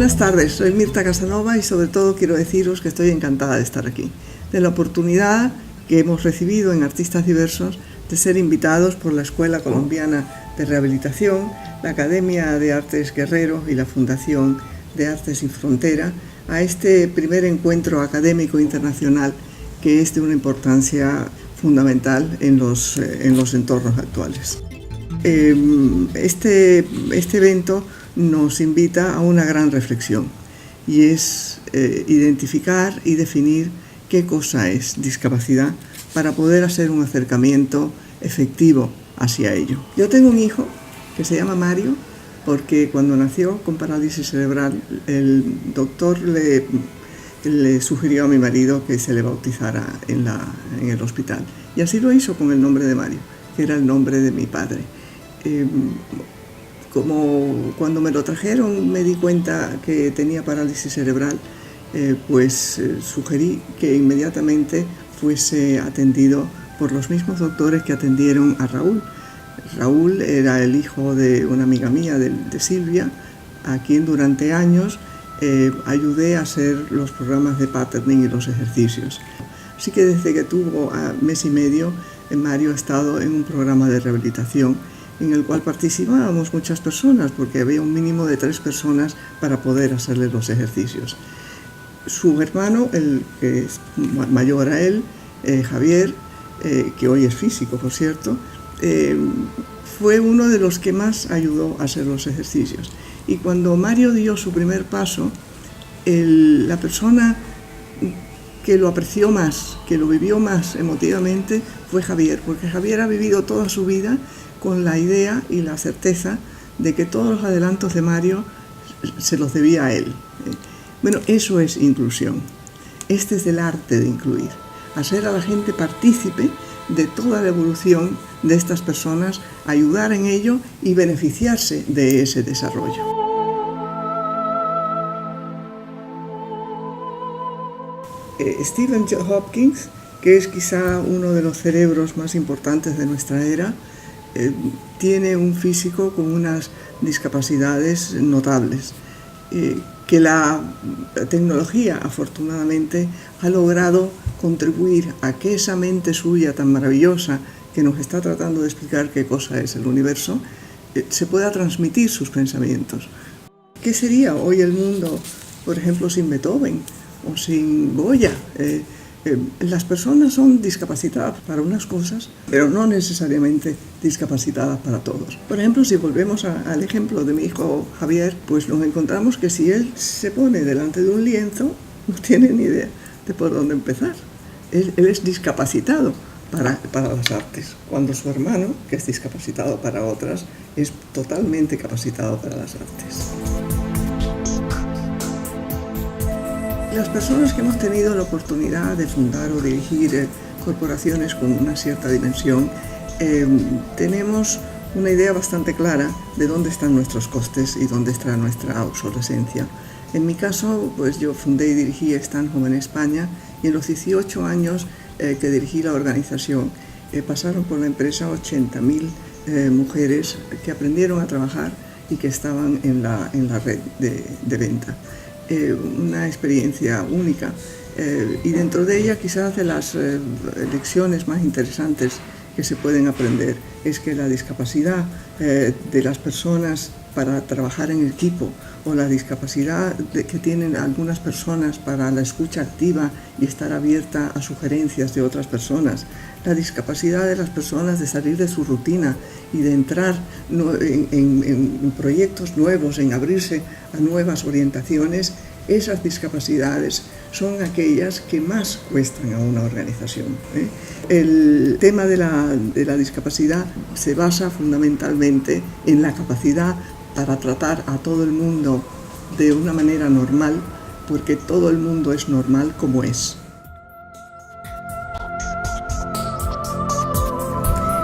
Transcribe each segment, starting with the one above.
Buenas tardes, soy Mirta Casanova y sobre todo quiero deciros que estoy encantada de estar aquí, de la oportunidad que hemos recibido en Artistas Diversos de ser invitados por la Escuela Colombiana de Rehabilitación, la Academia de Artes Guerrero y la Fundación de Artes Sin Frontera a este primer encuentro académico internacional que es de una importancia fundamental en los entornos actuales. Este evento nos invita a una gran reflexión y es identificar y definir qué cosa es discapacidad para poder hacer un acercamiento efectivo hacia ello. Yo tengo un hijo que se llama Mario porque cuando nació con parálisis cerebral el doctor le sugirió a mi marido que se le bautizara en el hospital y así lo hizo con el nombre de Mario, que era el nombre de mi padre. Como cuando me lo trajeron me di cuenta que tenía parálisis cerebral, sugerí que inmediatamente fuese atendido por los mismos doctores que atendieron a Raúl. Raúl era el hijo de una amiga mía, de Silvia, a quien durante años ayudé a hacer los programas de patterning y los ejercicios. Así que desde que tuvo mes y medio, Mario ha estado en un programa de rehabilitación en el cual participábamos muchas personas, porque había un mínimo de 3 personas para poder hacerle los ejercicios. Su hermano, el que es mayor a él, Javier, que hoy es físico, por cierto, fue uno de los que más ayudó a hacer los ejercicios. Y cuando Mario dio su primer paso, la persona que lo apreció más, que lo vivió más emotivamente, fue Javier, porque Javier ha vivido toda su vida con la idea y la certeza de que todos los adelantos de Mario se los debía a él. Bueno, eso es inclusión. Este es el arte de incluir, hacer a la gente partícipe de toda la evolución de estas personas, ayudar en ello y beneficiarse de ese desarrollo. Stephen Hopkins, que es quizá uno de los cerebros más importantes de nuestra era, tiene un físico con unas discapacidades notables, que la tecnología afortunadamente ha logrado contribuir a que esa mente suya tan maravillosa que nos está tratando de explicar qué cosa es el universo, se pueda transmitir sus pensamientos. ¿Qué sería hoy el mundo, por ejemplo, sin Beethoven o sin Goya? Las personas son discapacitadas para unas cosas, pero no necesariamente discapacitadas para todos. Por ejemplo, si volvemos al ejemplo de mi hijo Javier, pues nos encontramos que si él se pone delante de un lienzo, no tiene ni idea de por dónde empezar. Él es discapacitado para las artes, cuando su hermano, que es discapacitado para otras, es totalmente capacitado para las artes. Las personas que hemos tenido la oportunidad de fundar o dirigir corporaciones con una cierta dimensión, tenemos una idea bastante clara de dónde están nuestros costes y dónde está nuestra obsolescencia. En mi caso, pues yo fundé y dirigí Stanhome en España y en los 18 años que dirigí la organización pasaron por la empresa 80.000 mujeres que aprendieron a trabajar y que estaban en la red de venta. Una experiencia única y dentro de ella quizás de las lecciones más interesantes que se pueden aprender es que la discapacidad de las personas para trabajar en equipo o la discapacidad que tienen algunas personas para la escucha activa y estar abierta a sugerencias de otras personas, la discapacidad de las personas de salir de su rutina y de entrar en proyectos nuevos, en abrirse a nuevas orientaciones, esas discapacidades son aquellas que más cuestan a una organización. El tema de la discapacidad se basa fundamentalmente en la capacidad para tratar a todo el mundo de una manera normal, porque todo el mundo es normal como es.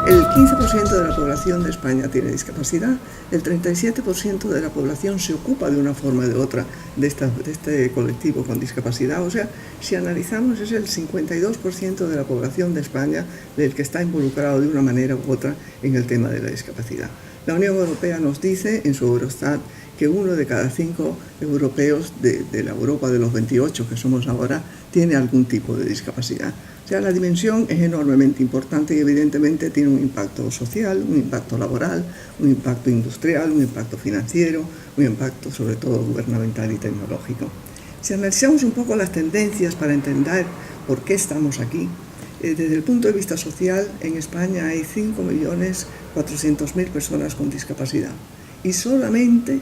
El 15% de la población de España tiene discapacidad, el 37% de la población se ocupa de una forma o de otra de este colectivo con discapacidad. O sea, si analizamos, es el 52% de la población de España el que está involucrado de una manera u otra en el tema de la discapacidad. La Unión Europea nos dice en su Eurostat que 1 de cada 5 europeos de la Europa de los 28 que somos ahora tiene algún tipo de discapacidad. O sea, la dimensión es enormemente importante y evidentemente tiene un impacto social, un impacto laboral, un impacto industrial, un impacto financiero, un impacto sobre todo gubernamental y tecnológico. Si analizamos un poco las tendencias para entender por qué estamos aquí, desde el punto de vista social, en España hay 5.400.000 personas con discapacidad y solamente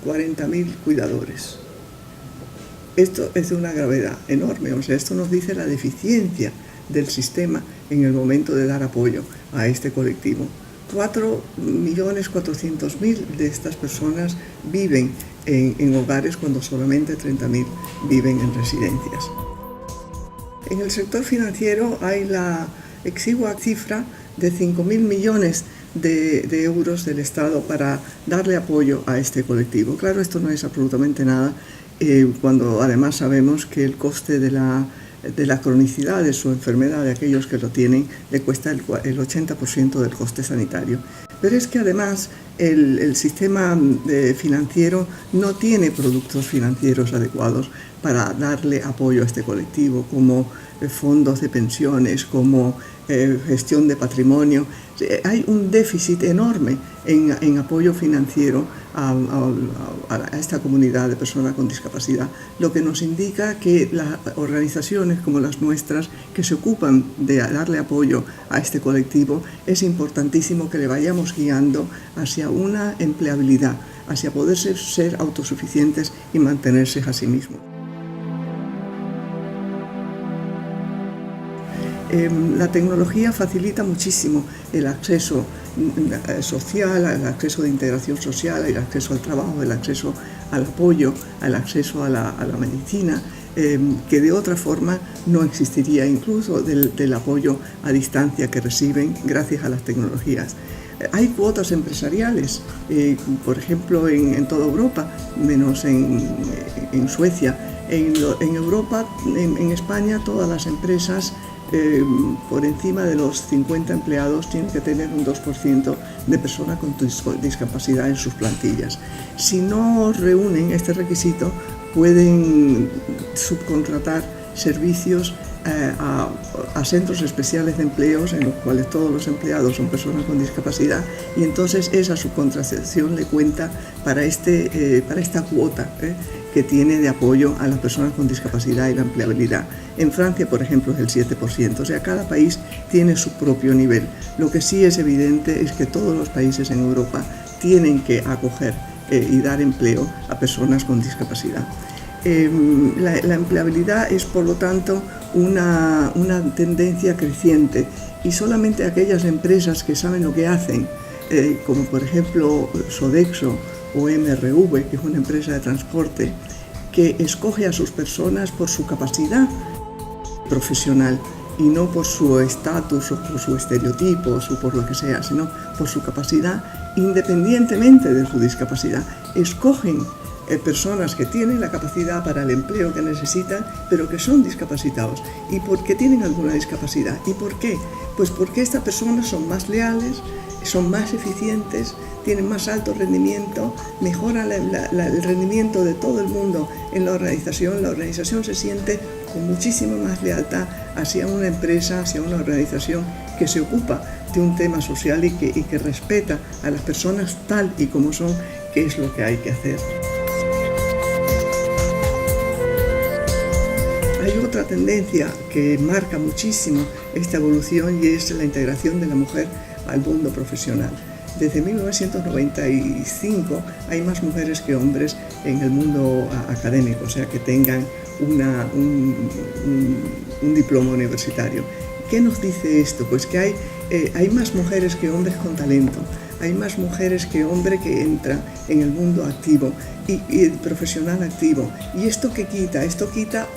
40.000 cuidadores. Esto es de una gravedad enorme, o sea, esto nos dice la deficiencia del sistema en el momento de dar apoyo a este colectivo. 4.400.000 de estas personas viven en hogares cuando solamente 30.000 viven en residencias. En el sector financiero hay la exigua cifra de 5.000 millones de euros del Estado para darle apoyo a este colectivo. Claro, esto no es absolutamente nada, cuando además sabemos que el coste de la cronicidad de su enfermedad de aquellos que lo tienen le cuesta el 80% del coste sanitario. Pero es que además el sistema financiero no tiene productos financieros adecuados para darle apoyo a este colectivo, como fondos de pensiones, como gestión de patrimonio. Hay un déficit enorme en apoyo financiero a esta comunidad de personas con discapacidad, lo que nos indica que las organizaciones como las nuestras que se ocupan de darle apoyo a este colectivo, es importantísimo que le vayamos guiando hacia una empleabilidad, hacia poder ser autosuficientes y mantenerse a sí mismos. La tecnología facilita muchísimo el acceso social, el acceso de integración social, el acceso al trabajo, el acceso al apoyo, el acceso a la medicina, que de otra forma no existiría, incluso del apoyo a distancia que reciben gracias a las tecnologías. Hay cuotas empresariales, por ejemplo, en toda Europa, menos en Suecia. En Europa, en España, todas las empresas por encima de los 50 empleados tienen que tener un 2% de personas con discapacidad en sus plantillas. Si no reúnen este requisito, pueden subcontratar servicios a centros especiales de empleos en los cuales todos los empleados son personas con discapacidad, y entonces esa subcontratación le cuenta para esta cuota que tiene de apoyo a las personas con discapacidad y la empleabilidad. En Francia, por ejemplo, es el 7%, o sea, cada país tiene su propio nivel. Lo que sí es evidente es que todos los países en Europa tienen que acoger y dar empleo a personas con discapacidad. La empleabilidad es, por lo tanto, una tendencia creciente, y solamente aquellas empresas que saben lo que hacen, como por ejemplo Sodexo o MRV, que es una empresa de transporte, que escoge a sus personas por su capacidad profesional y no por su estatus o por su estereotipo o por lo que sea, sino por su capacidad, independientemente de su discapacidad. Escogen personas que tienen la capacidad para el empleo que necesitan, pero que son discapacitados. ¿Y por qué tienen alguna discapacidad? ¿Y por qué? Pues porque estas personas son más leales, son más eficientes, tienen más alto rendimiento, mejoran el rendimiento de todo el mundo en la organización se siente con muchísima más lealtad hacia una empresa, hacia una organización que se ocupa de un tema social y que respeta a las personas tal y como son, que es lo que hay que hacer. Hay otra tendencia que marca muchísimo esta evolución, y es la integración de la mujer al mundo profesional. Desde 1995 hay más mujeres que hombres en el mundo académico, o sea, que tengan un diploma universitario. ¿Qué nos dice esto? Pues que hay más mujeres que hombres con talento, hay más mujeres que hombres que entran en el mundo activo y profesional activo. ¿Y esto qué quita? Esto quita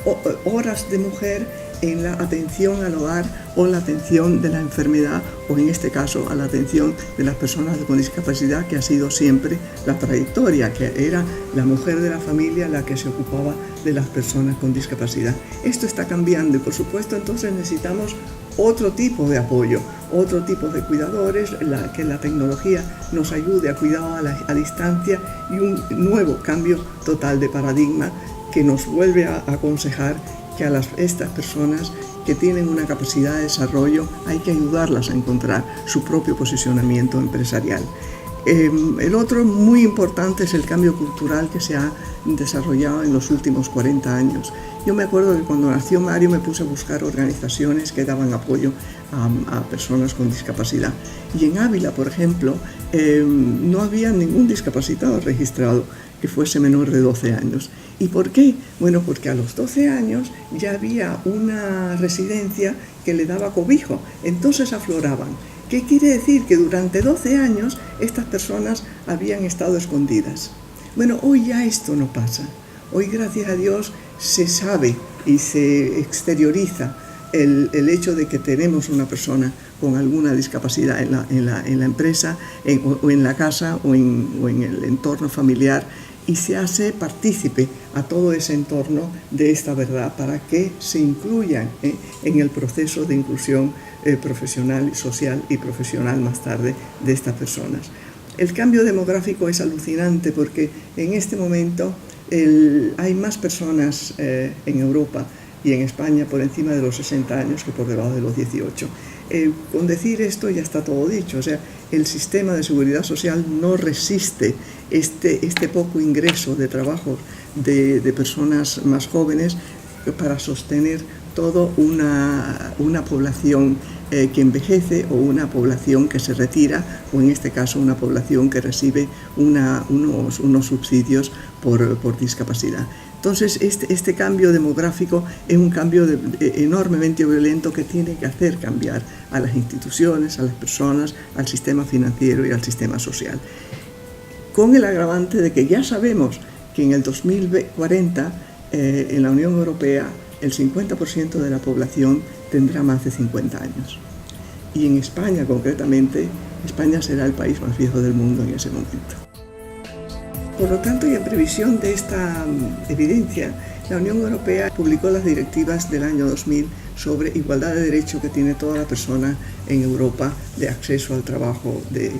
horas de mujer en la atención al hogar o la atención de la enfermedad, o en este caso a la atención de las personas con discapacidad, que ha sido siempre la trayectoria, que era la mujer de la familia la que se ocupaba de las personas con discapacidad. Esto está cambiando y, por supuesto, entonces necesitamos otro tipo de apoyo, otro tipo de cuidadores, que la tecnología nos ayude a cuidar a distancia y un nuevo cambio total de paradigma que nos vuelve a aconsejar que a estas personas que tienen una capacidad de desarrollo hay que ayudarlas a encontrar su propio posicionamiento empresarial. El otro muy importante es el cambio cultural que se ha desarrollado en los últimos 40 años. Yo me acuerdo que cuando nació Mario me puse a buscar organizaciones que daban apoyo a personas con discapacidad. Y en Ávila, por ejemplo, no había ningún discapacitado registrado que fuese menor de 12 años. ¿Y por qué? Bueno, porque a los 12 años ya había una residencia que le daba cobijo, entonces afloraban. ¿Qué quiere decir? Que durante 12 años estas personas habían estado escondidas. Bueno, hoy ya esto no pasa. Hoy, gracias a Dios, se sabe y se exterioriza el hecho de que tenemos una persona con alguna discapacidad en la empresa o en la casa o en el entorno familiar, y se hace partícipe a todo ese entorno de esta verdad para que se incluyan en el proceso de inclusión profesional, social y profesional más tarde de estas personas. El cambio demográfico es alucinante porque en este momento hay más personas en Europa y en España por encima de los 60 años que por debajo de los 18. Con decir esto ya está todo dicho, o sea, el sistema de seguridad social no resiste este poco ingreso de trabajo de personas más jóvenes para sostener toda una población que envejece o una población que se retira, o en este caso una población que recibe unos subsidios por discapacidad. Entonces, este cambio demográfico es un cambio enormemente violento que tiene que hacer cambiar a las instituciones, a las personas, al sistema financiero y al sistema social. Con el agravante de que ya sabemos que en el 2040 en la Unión Europea el 50% de la población tendrá más de 50 años. Y en España, concretamente, España será el país más viejo del mundo en ese momento. Por lo tanto, y en previsión de esta evidencia, la Unión Europea publicó las directivas del año 2000 sobre igualdad de derecho que tiene toda la persona en Europa de acceso al trabajo, de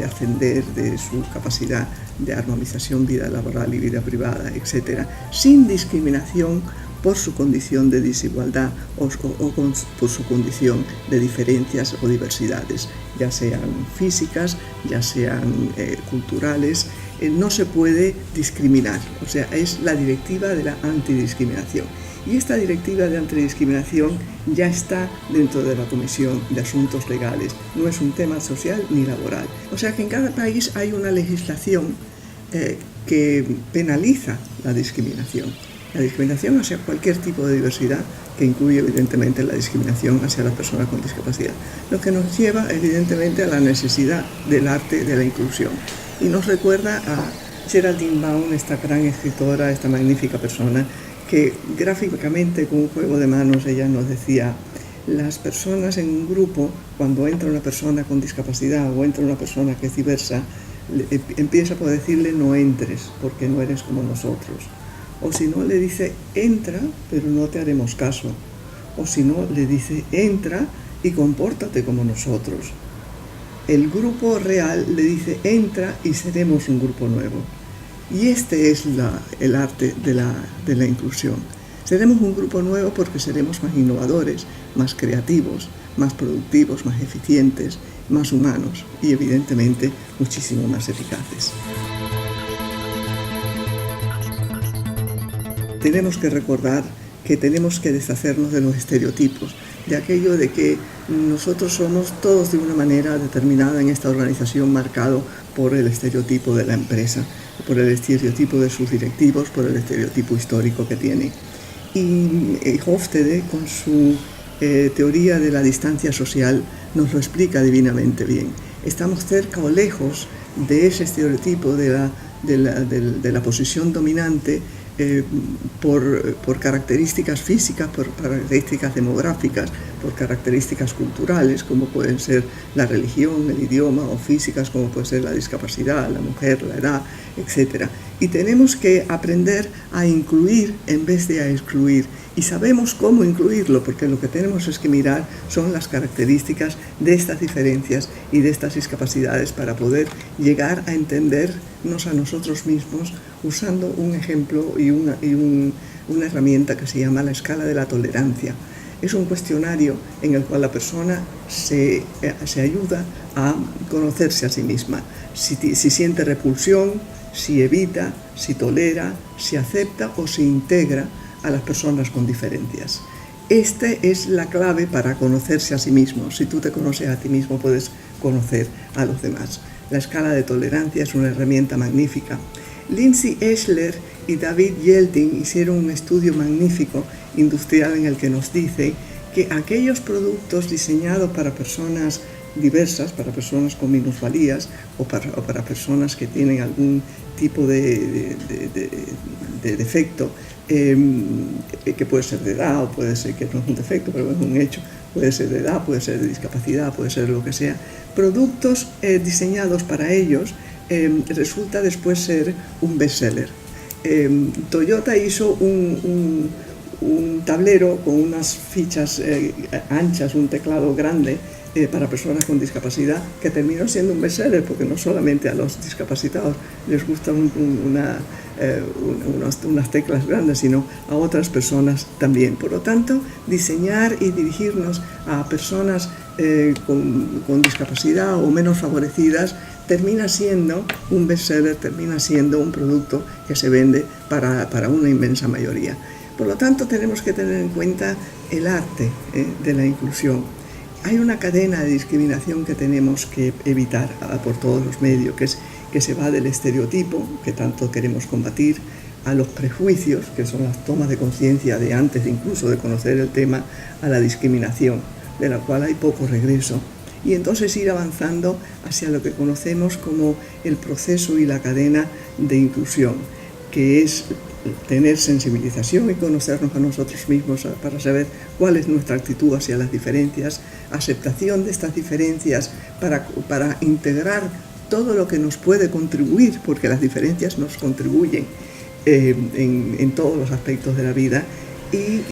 ascender, de su capacidad de armonización, vida laboral y vida privada, etc., sin discriminación por su condición de desigualdad o por su condición de diferencias o diversidades, ya sean físicas, ya sean culturales. No se puede discriminar, o sea, es la directiva de la antidiscriminación. Y esta directiva de antidiscriminación ya está dentro de la Comisión de Asuntos Legales, no es un tema social ni laboral. O sea que en cada país hay una legislación que penaliza la discriminación hacia cualquier tipo de diversidad, que incluye evidentemente la discriminación hacia las personas con discapacidad, lo que nos lleva evidentemente a la necesidad del arte de la inclusión. Y nos recuerda a Geraldine Baum, esta gran escritora, esta magnífica persona, que gráficamente con un juego de manos ella nos decía: las personas en un grupo, cuando entra una persona con discapacidad o entra una persona que es diversa, empieza por decirle no entres porque no eres como nosotros. O si no, le dice entra pero no te haremos caso. O si no, le dice entra y compórtate como nosotros. El grupo real le dice entra y seremos un grupo nuevo. Y este es el arte de la inclusión. Seremos un grupo nuevo porque seremos más innovadores, más creativos, más productivos, más eficientes, más humanos y evidentemente muchísimo más eficaces. Tenemos que recordar que tenemos que deshacernos de los estereotipos, de aquello de que nosotros somos todos de una manera determinada en esta organización, marcado por el estereotipo de la empresa, por el estereotipo de sus directivos, por el estereotipo histórico que tiene. Y Hofstede, con su teoría de la distancia social, nos lo explica divinamente bien. Estamos cerca o lejos de ese estereotipo de la posición dominante, por características físicas, por características demográficas, por características culturales, como pueden ser la religión, el idioma, o físicas, como puede ser la discapacidad, la mujer, la edad, etc. Y tenemos que aprender a incluir en vez de a excluir. y sabemos cómo incluirlo, porque lo que tenemos es que mirar son las características de estas diferencias y de estas discapacidades para poder llegar a entendernos a nosotros mismos usando un ejemplo y una herramienta que se llama la escala de la tolerancia. Es un cuestionario en el cual la persona se ayuda a conocerse a sí misma, si siente repulsión, si evita, si tolera, si acepta o si integra a las personas con diferencias. Esta es la clave para conocerse a sí mismo. Si tú te conoces a ti mismo, puedes conocer a los demás. La escala de tolerancia es una herramienta magnífica. Lindsay Eschler y David Yeldin hicieron un estudio magnífico industrial en el que nos dice que aquellos productos diseñados para personas diversas, para personas con minusvalías o para personas que tienen algún tipo de defecto, que puede ser de edad o puede ser que no es un defecto, pero es un hecho, puede ser de edad, puede ser de discapacidad, puede ser lo que sea, productos diseñados para ellos, resulta después ser un bestseller. Toyota hizo un tablero con unas fichas anchas, un teclado grande para personas con discapacidad, que terminó siendo un bestseller, porque no solamente a los discapacitados les gustan unas teclas grandes, sino a otras personas también. Por lo tanto, diseñar y dirigirnos a personas con discapacidad o menos favorecidas termina siendo un bestseller, termina siendo un producto que se vende para una inmensa mayoría. Por lo tanto, tenemos que tener en cuenta el arte de la inclusión. Hay una cadena de discriminación que tenemos que evitar por todos los medios, que se va del estereotipo, que tanto queremos combatir, a los prejuicios, que son las tomas de conciencia de antes incluso de conocer el tema, a la discriminación, de la cual hay poco regreso. Y entonces ir avanzando hacia lo que conocemos como el proceso y la cadena de inclusión, que es tener sensibilización y conocernos a nosotros mismos para saber cuál es nuestra actitud hacia las diferencias, aceptación de estas diferencias para integrar todo lo que nos puede contribuir, porque las diferencias nos contribuyen en todos los aspectos de la vida, y